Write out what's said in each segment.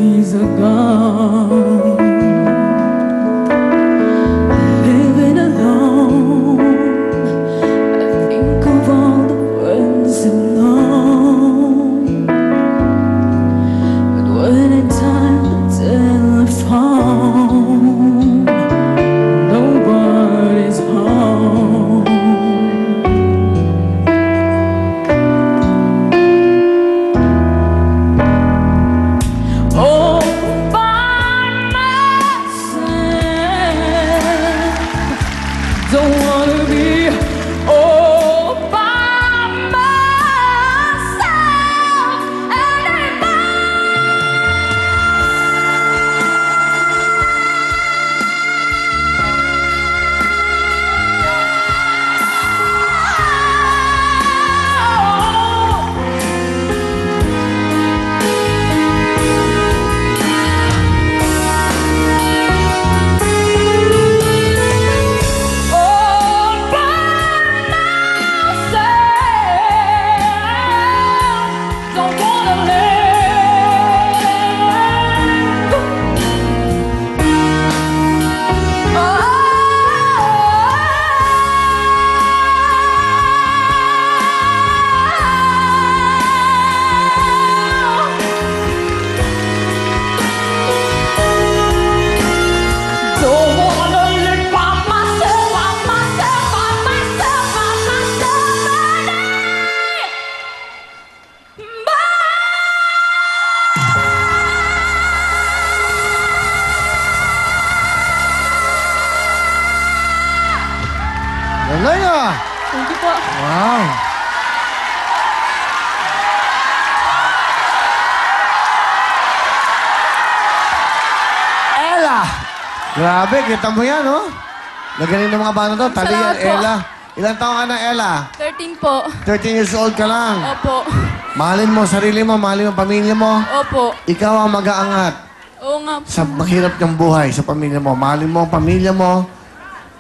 days are gone. Living alone, I think of all the friends I've known. But when it's time to telephone, nobody's home. All by myself, don't wanna be all by myself all by myself. Don't wanna let go. Don't wanna live by myself, by myself, by myself, by Galing ah! Thank you po. Wow! Ella! Grabe, kita mo yan, oh. Nagaling ng mga bata to. Tali yan, Salamat po. Ella. Ilan taong ka na, Ella? 13 po. 13 years old ka lang. Opo. Mahalin mo sarili mo, mahalin mo pamilya mo. Opo. Ikaw ang mag-aangat Oo nga po. sa mahirap ng buhay sa pamilya mo. Mahalin mo ang pamilya mo,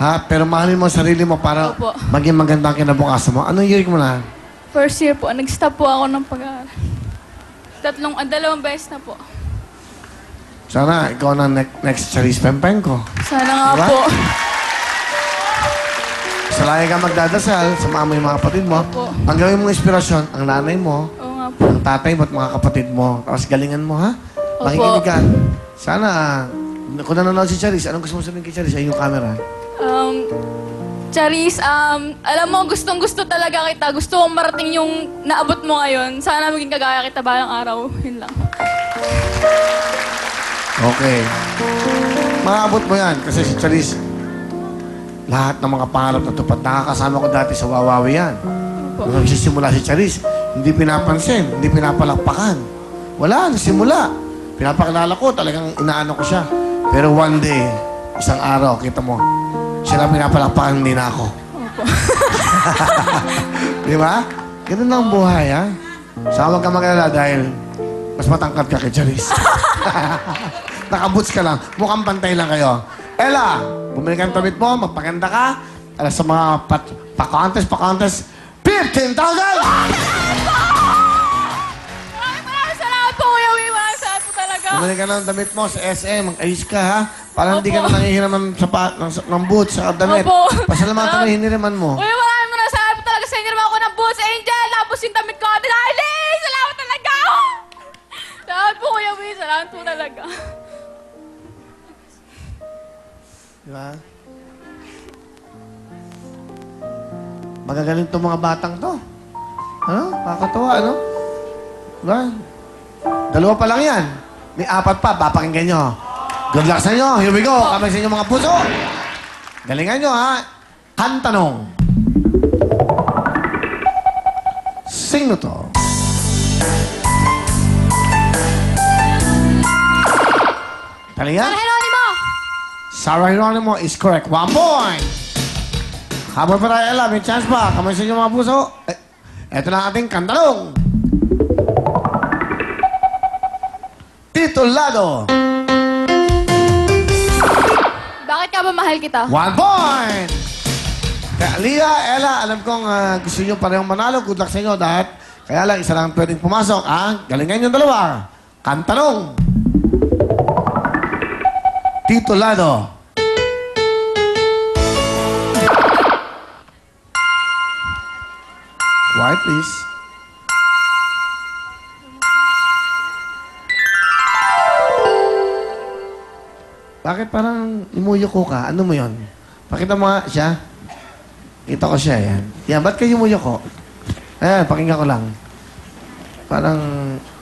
ha? Pero mahalin mo ang sarili mo para Opo. maging maganda ang kinabukasan mo. Anong year mo na? First year po. Nag-stop po ako ng pag-aaral. Dalawang beses na po. Sana ikaw na next Charis Pempenko. Sana nga Diba? po. Sa lagi ka magdadasal, sama mo yung mga kapatid mo. Opo. Ang gawin mong inspirasyon, ang nanay mo, Oo nga po. ang tatay mo at mga kapatid mo. Tapos galingan mo, ha? Opo. Makikinig ka. Sana, kung nanonood si Charis, anong gusto mo sabihin kay Charis? Ay, yung camera. Charis, alam mo, gustong-gusto talaga kita. Gusto kong marating yung naabot mo ngayon. Sana maging kagaya kita balang araw. Yun lang. Okay. Maabot mo yan kasi si Charis, lahat ng mga pangarap na tupad. Nakakasama ko dati sa Wawawi yan. Opo. Nung nagsisimula si Charis, hindi pinapansin, hindi pinapalakpakan. Wala, nagsimula. Pinapakilala ko, talagang inaano ko siya. Pero one day, isang araw, kita mo, siya lang pinapalakpakan, hindi na ako. Opo. Di ba? Ganun lang ang buhay, ha? Saka huwag ka mag-alala dahil mas matangkad ka kay Charis. Nakaboots ka lang. Mukhang pantay lang kayo. Ella, bumili ka ng tamit mo, magpaganda ka. Alas sa mga pa-contest, 15,000! Maraming salamat po, Kuya Wee. Maraming salamat po talaga. Bumili ka ng damit mo sa SM, mag-ayos ka, ha? Para hindi ka na nangihiram ng boots sa damit. Opo. Pasalamatan mo yung hiniriman mo. Kuya, maraming salamat po talaga sa inyo. Naman ako ng Boots Angel. Tapos yung damit ko. Riley! Salamat talaga! Salamat po, Kuya Wee. Salamat po talaga. Di ba? Magagaling itong mga batang to. Ano? Kakatawa, ano? Diba? Dalawa pa lang yan. May apat pa, papakinggan nyo. Good luck sa inyo. Here we go. Kamay sa inyo mga puso. Galingan nyo, ha? Kantanong. Sino to? Talingan? Geronimo! Sarah Geronimo is correct. 1 point! Habang pa tayo, Ella, may chance pa. Kamay sa inyo mga puso. Ito na ang ating kantanong. Titulado. Bakit ka ba mahal kita? 1 point! Kaya Lia, Ella, alam kong gusto nyo parehong manalo. Good luck sa inyo dahil kaya lang isa lang pwedeng pumasok. Galingan yung dalawa. Kantanong. Titulado. Quiet, please. Bakit parang imuyoko ka? Ano mo yon? Pakita mo nga siya. Kita ko siya, yan. Yan, ba't kayo imuyoko? Ayan, pakinggan ko lang. Parang,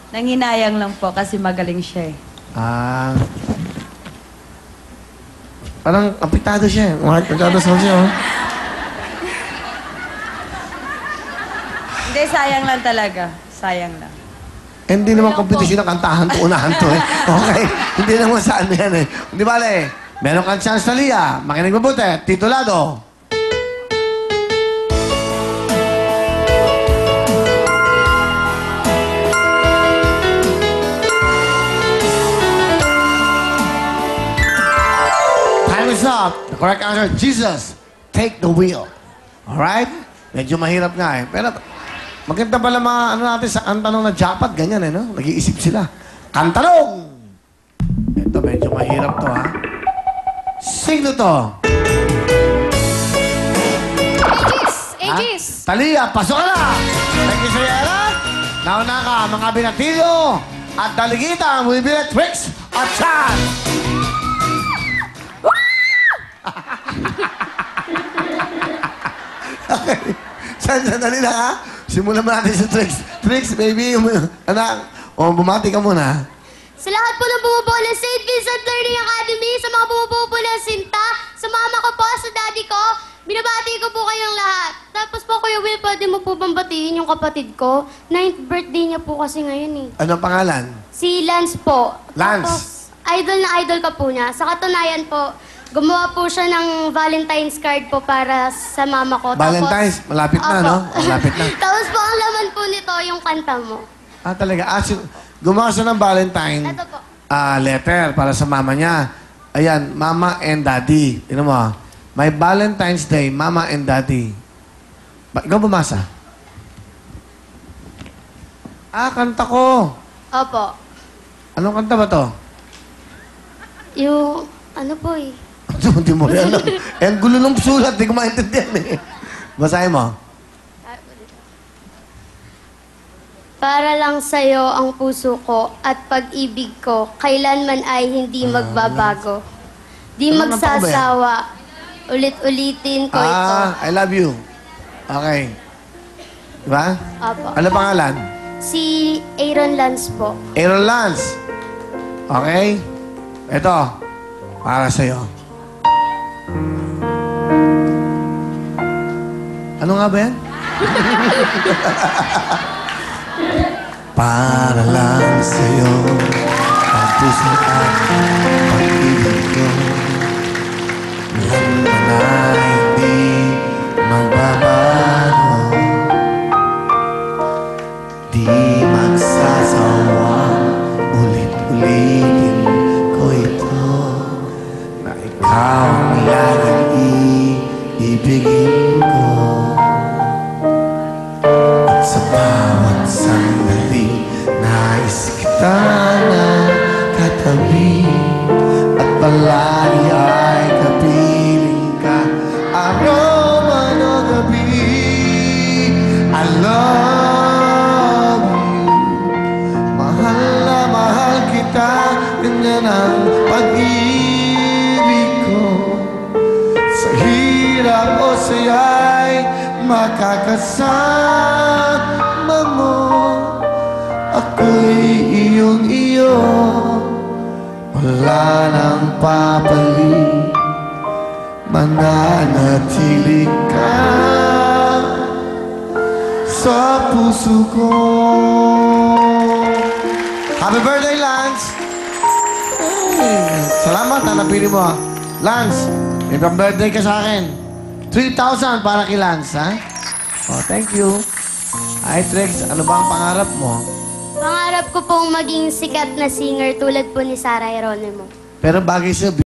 Nanginayang lang po kasi magaling siya eh. Parang apektado siya. Nagdadasal siya, oh. Hindi, sayang lang talaga. Sayang lang. Hindi naman kompetisyon ng kantahan to, unahan to, eh. Okay? Hindi naman sa ano yan, eh. Hindi bale, meron kang chance na Lia. Makinig mabuti. Titulado. Time is up. The correct answer, Jesus, take the wheel. Alright? Medyo mahirap nga, eh. Pero maganda pala mga ano natin sa kantanong na japat, ganyan eh, no? Nag-iisip sila. Kantanong! Ito, medyo mahirap to, ha? Sino to? Aegis! Talia, pasok ka na! Thank you, Sierra. Nauna ka, mga binatilyo at daligitan, bumibilit, Tricks at Chan! Okay. Sandali lang, ha? Simulan mo natin sa Tricks. Tricks, baby. Anak, bumati ka muna. Sa lahat po ng bumubuo ng St. Vincent Learning Academy, sa mga bumubuo po ng Sinta, sa mama ko po, sa daddy ko, binabati ko po kayong lahat. Tapos po, Kuya Will, pwede mo po bang batiin yung kapatid ko? 9th birthday niya po kasi ngayon eh. Anong pangalan? Si Lance po. Lance? Tapos, idol na idol ka po niya. Sa katunayan po, gumawa po siya ng Valentine's card po para sa mama ko. Valentine's? Malapit na, Opo. no? Malapit na. Tapos po, ang laman po nito, yung kanta mo. Talaga. Gumawa siya ng Valentine Ito po. letter para sa mama niya. Ayan, Mama and Daddy. Tignan mo, ah. May Valentine's Day, Mama and Daddy. Ikaw bumasa? Kanta ko. Opo. Anong kanta ba to? Yung, ano po eh. Hindi mo rin alam. Ang gulo ng sulat, di ko maintindihan eh. Basahin mo. Para lang sa'yo ang puso ko at pag-ibig ko, kailanman ay hindi magbabago. Di Ano na pa ba yan? magsasawa, ulit-ulitin ko ito. I love you. Okay. Diba? Opo. Ano pangalan? Si Aaron Lance po. Aaron Lance. Okay? Ito. Para sa'yo. Ano nga ba yan? Para lang sa'yo ang puso at pag-ibig ko. Laman na hindi magbabago. Di magsasawa, ulit-ulitin ko ito. Na ikaw ang laging iibigin ko. At sa bawat sandali, nais kita na katabi. At palagi ay kapiling ka, araw man o gabi. I love you. Mahal na mahal kita, ganyan ang pag-ibig ko. Sa hirap o saya'y makakasama mo. Ako'y iyong-iyo, wala nang papalit. Mananatili ka sa puso ko. Happy birthday, Lance! Hey, salamat na napili mo. Lance, may birthday ka sa akin. 3,000 para kay Lance, ha? Oh, thank you. Ay, Trex, ano ba ang pangarap mo? Pangarap ko pong maging sikat na singer tulad po ni Sarah Geronimo. Pero bagay sa'yo,